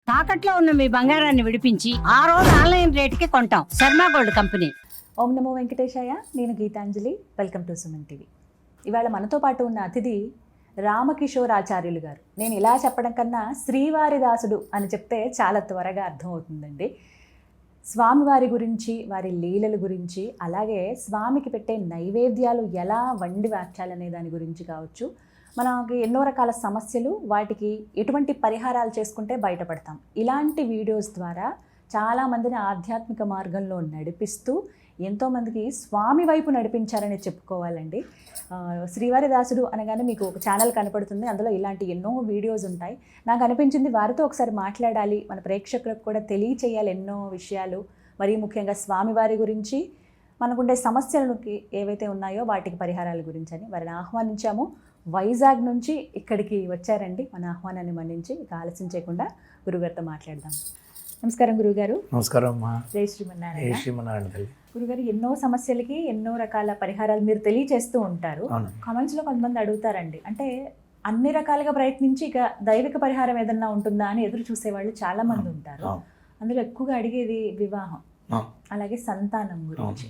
తాకట్లో ఉన్న మీ బంగారాన్ని విడిపించి ఆ రోజు ఆన్లైన్ రేటుకి కొంటాం. Sharma gold company. ఓం నమో వెంకటేశాయ. నేను Geetanjali. Welcome to Suman TV. ఇవాళ మనతో పాటు ఉన్న అతిథి రామకిషోరాచార్యులు గారు. నేను ఇలా చెప్పడం కన్నా శ్రీవారి దాసుడు అని చెప్తే చాలా త్వరగా అర్థమవుతుందండి. స్వామివారి గురించి, వారి లీలల గురించి, అలాగే స్వామికి పెట్టే నైవేద్యాలు ఎలా వండి వార్చాలనే దాని గురించి కావచ్చు, మనకి ఎన్నో రకాల సమస్యలు, వాటికి ఎటువంటి పరిహారాలు చేసుకుంటే బయటపడతాం. ఇలాంటి వీడియోస్ ద్వారా చాలామందిని ఆధ్యాత్మిక మార్గంలో నడిపిస్తూ ఎంతోమందికి స్వామి వైపు నడిపించారని చెప్పుకోవాలండి. శ్రీవారి దాసుడు అనగానే మీకు ఒక ఛానల్ కనపడుతుంది, అందులో ఇలాంటి ఎన్నో వీడియోస్ ఉంటాయి. నాకు అనిపించింది వారితో ఒకసారి మాట్లాడాలి, మన ప్రేక్షకులకు కూడా తెలియచేయాలి ఎన్నో విషయాలు, మరీ ముఖ్యంగా స్వామివారి గురించి, మనకుండే సమస్యలకి ఏవైతే ఉన్నాయో వాటికి పరిహారాల గురించి అని వారిని ఆహ్వానించాము. వైజాగ్ నుంచి ఇక్కడికి వచ్చారండి. మన ఆహ్వానాన్ని మన్నించి ఇక ఆలస్యం చేయకుండా గురుగారితో మాట్లాడదాం. నమస్కారం గురుగారు. నమస్కారం అమ్మా. జై శ్రీమన్నారాయణ. జై శ్రీమన్నారాయణ తల్లి. గురుగారు, ఎన్నో సమస్యలకి ఎన్నో రకాల పరిహారాలు మీరు తెలియచేస్తూ ఉంటారు. కామెంట్స్లో కొంతమంది అడుగుతారండి, అంటే అన్ని రకాలుగా ప్రయత్నించి ఇక దైవిక పరిహారం ఏదన్నా ఉంటుందా అని ఎదురు చూసేవాళ్ళు చాలా మంది ఉంటారు. అందులో ఎక్కువగా అడిగేది వివాహం, అలాగే సంతానం గురించి.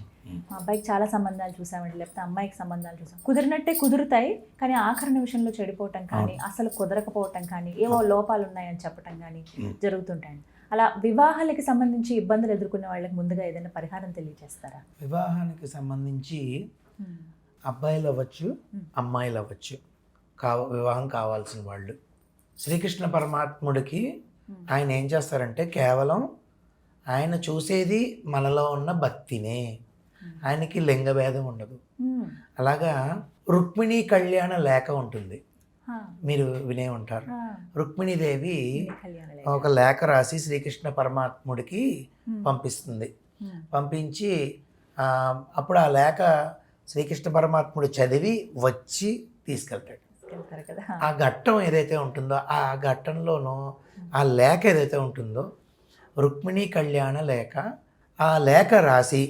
మా అబ్బాయికి చాలా సంబంధాలు చూసామండి, లేకపోతే అమ్మాయికి సంబంధాలు చూసాం. కుదిరినట్టే కుదురుతాయి, కానీ ఆఖరణ విషయంలో చెడిపోవటం కానీ, అసలు కుదరకపోవటం కానీ, ఏవో లోపాలు ఉన్నాయని చెప్పటం కానీ జరుగుతుంటాయండి. అలా వివాహాలకి సంబంధించి ఇబ్బందులు ఎదుర్కొనే వాళ్ళకి ముందుగా ఏదైనా పరిహారం తెలియజేస్తారా? వివాహానికి సంబంధించి అబ్బాయిలు అవ్వచ్చు, అమ్మాయిలు అవ్వచ్చు, వివాహం కావాల్సిన వాళ్ళు శ్రీకృష్ణ పరమాత్ముడికి ఆయన ఏం చేస్తారంటే కేవలం ఆయన చూసేది మనలో ఉన్న భక్తినే, ఆయనకి లింగభేదం ఉండదు. అలాగా రుక్మిణీ కళ్యాణ లేఖ ఉంటుంది, మీరు వినే ఉంటారు. రుక్మిణీదేవి ఒక లేఖ రాసి శ్రీకృష్ణ పరమాత్ముడికి పంపిస్తుంది. పంపించి అప్పుడు ఆ లేఖ శ్రీకృష్ణ పరమాత్ముడు చదివి వచ్చి తీసుకెళ్తాడు. ఆ ఘట్టం ఏదైతే ఉంటుందో ఆ ఘట్టంలోనూ ఆ లేఖ ఏదైతే ఉంటుందో రుక్మిణీ కళ్యాణ లేఖ, ఆ లేఖ రాసి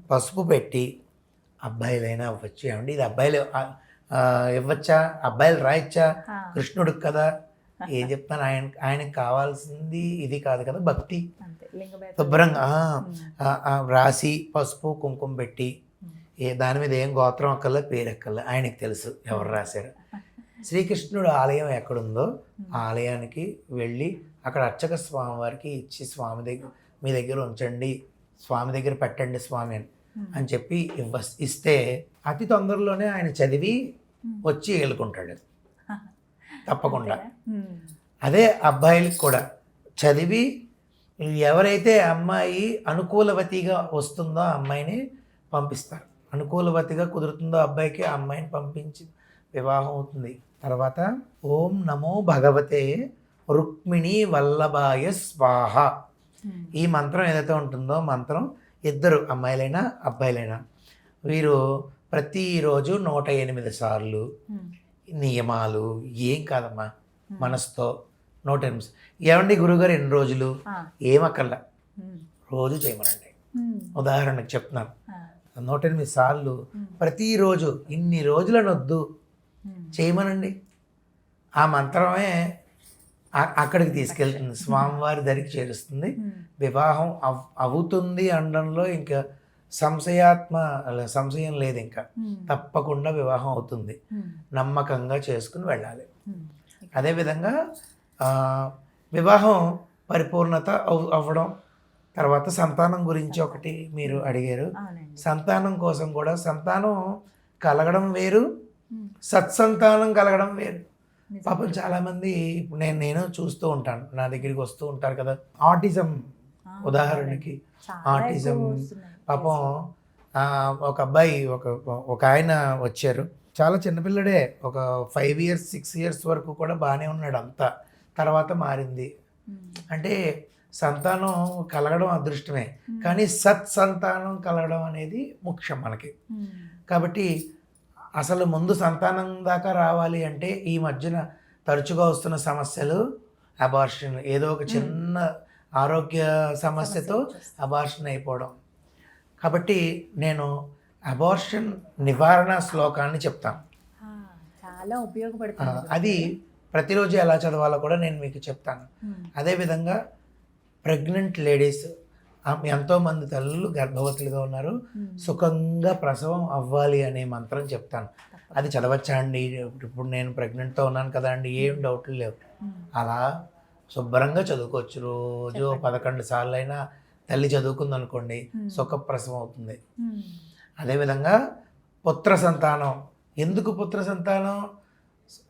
పసుపు పెట్టి అబ్బాయిలైనా అవ్వచ్చు, ఏమండి ఇది అబ్బాయిలు ఇవ్వచ్చా, అబ్బాయిలు రాయచ్చా, కృష్ణుడికి కదా, ఏం చెప్తాను, ఆయనకు కావాల్సింది ఇది కాదు కదా, భక్తి. శుభ్రంగా రాసి పసుపు కుంకుమ పెట్టి, దాని మీద ఏం గోత్రం అక్కర్లే, పేరు అక్కర్లే, ఆయనకి తెలుసు ఎవరు రాశారు. శ్రీకృష్ణుడు ఆలయం ఎక్కడుందో ఆ ఆలయానికి వెళ్ళి అక్కడ అర్చక స్వామి వారికి ఇచ్చి, స్వామి దగ్గర మీ దగ్గర ఉంచండి, స్వామి దగ్గర పెట్టండి స్వామి అని చెప్పి ఇస్తే అతి తొందరలోనే ఆయన చదివి వచ్చి ఏలుకుంటాడు తప్పకుండా. అదే అబ్బాయిలకు కూడా చదివి ఎవరైతే అమ్మాయి అనుకూలవతిగా వస్తుందో ఆ అమ్మాయిని పంపిస్తారు. అనుకూలవతిగా కుదురుతుందో అబ్బాయికి ఆ అమ్మాయిని పంపించి వివాహం అవుతుంది. తర్వాత ఓం నమో భగవతే రుక్మిణీ వల్లభాయ స్వాహ, ఈ మంత్రం ఏదైతే ఉంటుందో మంత్రం ఇద్దరు అమ్మాయిలైనా అబ్బాయిలైనా వీరు ప్రతిరోజు 108 సార్లు, నియమాలు ఏం కాదమ్మా, మనసుతో 108. ఏమండి గురుగారు ఎన్ని రోజులు, ఏమక్కర్లా, రోజు చేయమనండి. ఉదాహరణకు చెప్తున్నాను, 108 సార్లు ప్రతిరోజు ఇన్ని రోజులనొద్దు చేయమనండి. ఆ మంత్రమే అక్కడికి తీసుకెళ్తుంది, స్వామివారి దగ్గరికి చేరుస్తుంది. వివాహం అవుతుంది అనడంలో ఇంకా సంశయం లేదు, ఇంకా తప్పకుండా వివాహం అవుతుంది. నమ్మకంగా చేసుకుని వెళ్ళాలి. అదేవిధంగా వివాహం పరిపూర్ణత అవ్వడం. తర్వాత సంతానం గురించి ఒకటి మీరు అడిగారు. సంతానం కోసం కూడా సంతానం కలగడం వేరు, సత్సంతానం కలగడం వేరు. పాపం చాలామంది ఇప్పుడు నేను చూస్తూ ఉంటాను, నా దగ్గరికి వస్తూ ఉంటారు కదా, ఆటిజం ఉదాహరణకి, ఆటిజం పాపం ఒక అబ్బాయి ఒక ఆయన వచ్చారు, చాలా చిన్నపిల్లడే, ఒక 5 years 6 years వరకు కూడా బాగానే ఉన్నాడు అంతా, తర్వాత మారింది. అంటే సంతానం కలగడం అదృష్టమే, కానీ సత్సంతానం కలగడం అనేది ముఖ్యం మనకి. కాబట్టి అసలు ముందు సంతానం దాకా రావాలి అంటే ఈ మధ్యన తరచుగా వస్తున్న సమస్యలు అబార్షన్, ఏదో ఒక చిన్న ఆరోగ్య సమస్యతో అబార్షన్ అయిపోవడం. కాబట్టి నేను అబార్షన్ నివారణ శ్లోకాన్ని చెప్తాను, చాలా ఉపయోగపడుతుంది. అది ప్రతిరోజు ఎలా చదవాలో కూడా నేను మీకు చెప్తాను. అదేవిధంగా ప్రెగ్నెంట్ లేడీస్, ఎంతోమంది తల్లులు గర్భవతులుగా ఉన్నారు, సుఖంగా ప్రసవం అవ్వాలి అనే మంత్రం చెప్తాను. అది చదవచ్చా అండి? ఇప్పుడు నేను ప్రెగ్నెంట్తో ఉన్నాను కదా అండి, ఏం డౌట్లు లేవు. అలా శుభ్రంగా చదువుకోవచ్చు. రోజు 11 సార్లు అయినా తల్లి చదువుకుంది అనుకోండి, సుఖప్రసవం అవుతుంది. అదేవిధంగా పుత్ర సంతానం. ఎందుకు పుత్ర సంతానం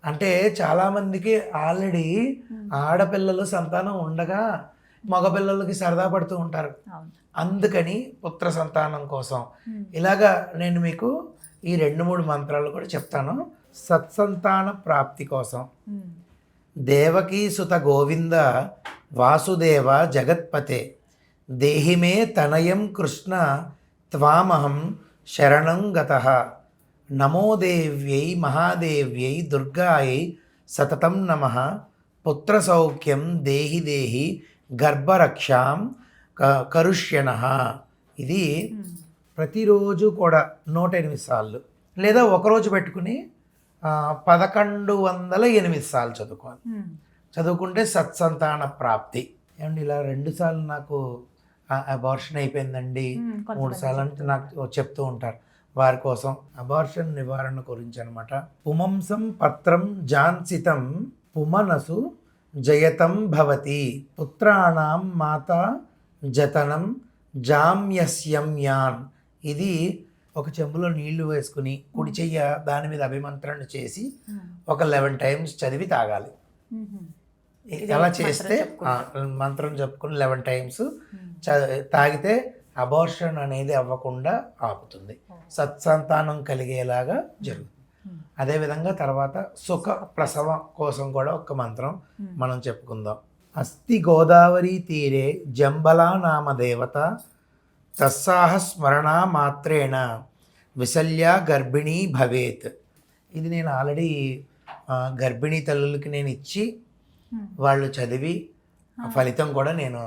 అంటే, చాలామందికి ఆల్రెడీ ఆడపిల్లలు సంతానం ఉండగా మగపిల్లలకి సరదా పడుతూ ఉంటారు. అందుకని పుత్ర సంతానం కోసం ఇలాగా నేను మీకు ఈ 2-3 మంత్రాలు కూడా చెప్తాను. సత్సంతాన ప్రాప్తి కోసం దేవకీ సుత గోవింద వాసుదేవ జగత్పతే దేహిమే తనయం కృష్ణ త్వామహం శరణం గతః నమో దేవ్యై మహాదేవ్యై దుర్గాయై సతతం నమః పుత్ర సౌఖ్యం దేహి దేహి గర్భరక్షాం కరుష్యనః. ఇది ప్రతిరోజు కూడా 108 సార్లు లేదా ఒకరోజు పెట్టుకుని 1108 సార్లు చదువుకోవాలి. చదువుకుంటే సత్సంతాన ప్రాప్తి. ఏమండి ఇలా 2 సార్లు నాకు అబార్షన్ అయిపోయిందండి, 3 సార్లు అంటే నాకు చెప్తూ ఉంటారు. వారి కోసం అబార్షన్ నివారణ గురించి అనమాట. పుమంసం పత్రం జాన్సితం పుమనసు జయతం భవతి పుత్రాణం మాత జతనం జామ్యస్యం యాన్. ఇది ఒక చెంబులో నీళ్లు వేసుకుని కుడి చెయ్య దాని మీద అభిమంత్రణ చేసి ఒక 11 టైమ్స్ చదివి తాగాలి. అలా చేస్తే మంత్రం చెప్పుకుని 11 టైమ్స్ తాగితే అబార్షన్ అనేది అవ్వకుండా ఆపుతుంది, సత్సంతానం కలిగేలాగా జరుగుతుంది. అదేవిధంగా తర్వాత సుఖ ప్రసవం కోసం కూడా ఒక మంత్రం మనం చెప్పుకుందాం. అస్తి గోదావరి తీరే జంబలా నామ దేవత తస్సాహ స్మరణ మాత్రేణ విశల్య గర్భిణీ భవేత్. ఇది నేను ఆల్రెడీ గర్భిణీ తల్లులకి నేను ఇచ్చి వాళ్ళు చదివి ఫలితం కూడా నేను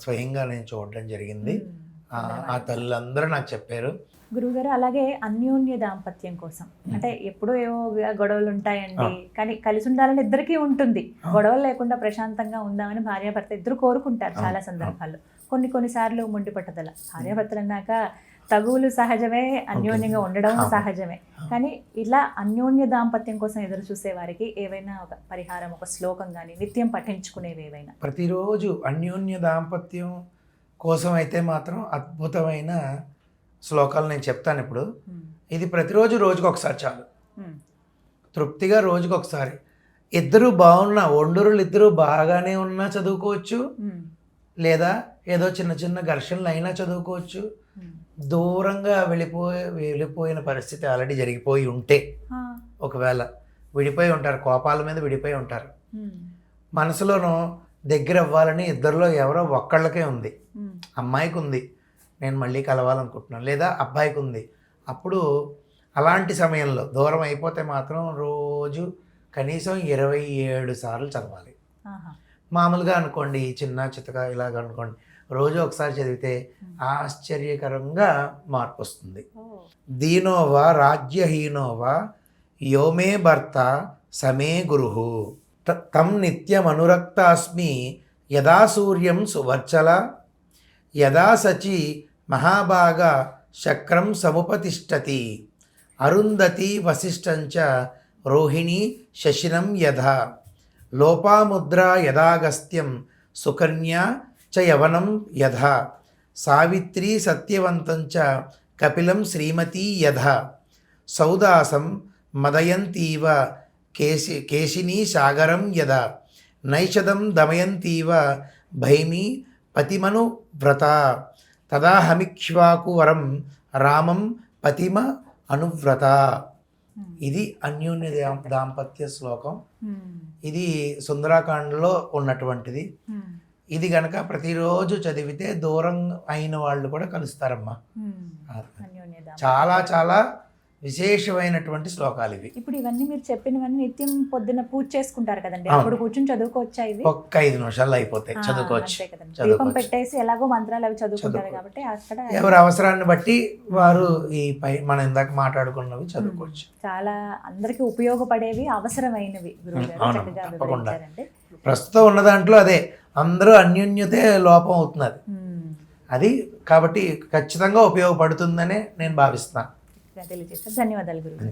స్వయంగా చూడడం జరిగింది. ఆ తల్లులందరూ నాకు చెప్పారు. గురువుగారు, అలాగే అన్యోన్య దాంపత్యం కోసం అంటే ఎప్పుడూ ఏవో గొడవలు ఉంటాయండి, కానీ కలిసి ఉండాలని ఇద్దరికీ ఉంటుంది. గొడవలు లేకుండా ప్రశాంతంగా ఉందామని భార్యాభర్త ఇద్దరు కోరుకుంటారు చాలా సందర్భాల్లో. కొన్నిసార్లు మొండి పట్టుదల. భార్యాభర్తలు అన్నాక తగువులు సహజమే, అన్యోన్యంగా ఉండడం సహజమే. కానీ ఇలా అన్యోన్య దాంపత్యం కోసం ఎదురు చూసే వారికి ఏవైనా ఒక పరిహారం, ఒక శ్లోకం కానీ నిత్యం పఠించుకునేవి ఏవైనా? ప్రతిరోజు అన్యోన్య దాంపత్యం కోసం అయితే మాత్రం అద్భుతమైన శ్లోకాలు నేను చెప్తాను ఇప్పుడు. ఇది ప్రతిరోజు రోజుకు ఒకసారి చాలు, తృప్తిగా రోజుకు ఒకసారి. ఇద్దరు బాగున్నా, ఒండురులు ఇద్దరు బాగానే ఉన్నా చదువుకోవచ్చు, లేదా ఏదో చిన్న చిన్న ఘర్షణలు అయినా చదువుకోవచ్చు. దూరంగా వెళ్ళిపోయిన పరిస్థితి ఆల్రెడీ జరిగిపోయి ఉంటే, ఒకవేళ విడిపోయి ఉంటారు, కోపాల మీద విడిపోయి ఉంటారు, మనసులోనూ దగ్గర అవ్వాలని ఇద్దరిలో ఎవరో ఒక్కళ్ళకే ఉంది, అమ్మాయికి ఉంది నేను మళ్ళీ కలవాలనుకుంటున్నాను, లేదా అబ్బాయికి ఉంది. అప్పుడు అలాంటి సమయంలో దూరం అయిపోతే మాత్రం రోజు కనీసం 27 సార్లు చదవాలి. మామూలుగా అనుకోండి, చిన్న చితక ఇలాగ అనుకోండి, రోజు ఒకసారి చదివితే ఆశ్చర్యకరంగా మార్పు వస్తుంది. దీనోవా రాజ్యహీనోవా యోమే భర్త సమే గురుహు తం నిత్యమనురక్తాస్మి యదా సూర్యం సువర్చల యదా సచి మహాభాగ శక్రం సముపతిష్టతి అరుంధతి వశిష్టంచ రోహిణి శశినం యథా లోపాముద్రా యదాగస్త్యం సుకన్యా చ యవనం యథా సావిత్రి సత్యవంతంచ కపిలం శ్రీమతీ యథా సౌదాసం మదయంతీవ కేశినీ సాగరం యథా నైషదం దమయంతీవ భైమీ పతిమను వ్రత తదా హమిక్ష్వాకు వరం రామం పతిమ అనువ్రత. ఇది అన్యోన్య దాంపత్య శ్లోకం. ఇది సుందరాకాండలో ఉన్నటువంటిది. ఇది గనక ప్రతిరోజు చదివితే దూరం అయిన వాళ్ళు కూడా కలుస్తారమ్మా. చాలా చాలా విశేషమైనటువంటి శ్లోకాలు ఇవి. ఇప్పుడు ఇవన్నీ మీరు చెప్పినవన్నీ నిత్యం పొద్దున్న పూజ చేసుకుంటారు కదండి, అవును. అప్పుడు కూర్చొని చదువుకోవచ్చా ఇవి? ఒక్క 5 నిమిషాల్లో అయిపోతాయి, చదువుకోవచ్చు. అంతే కదండి. దీపం చదువుకోవచ్చు. పెట్టేసి ఎలాగో మంత్రాలు అవి చదువుకుంటారు కాబట్టి అక్కడ ఎవరి అవసరాన్ని బట్టి వారు ఈ మనం ఇందాక మాట్లాడుకున్నవి చదువుకోవచ్చు. చాలా అందరికి ఉపయోగపడేవి, అవసరమైనవి గురువుగారు అవును, చక్కగా తప్పకుండా. వివరించారండి. ప్రస్తుతం ఉన్న దాంట్లో అదే అందరూ అన్యోన్యతే లోపం అవుతున్నది. అది కాబట్టి ఖచ్చితంగా ఉపయోగపడుతుందనే నేను భావిస్తున్నాను. తెలియజేశారు. ధన్యవాదాలు గురువు.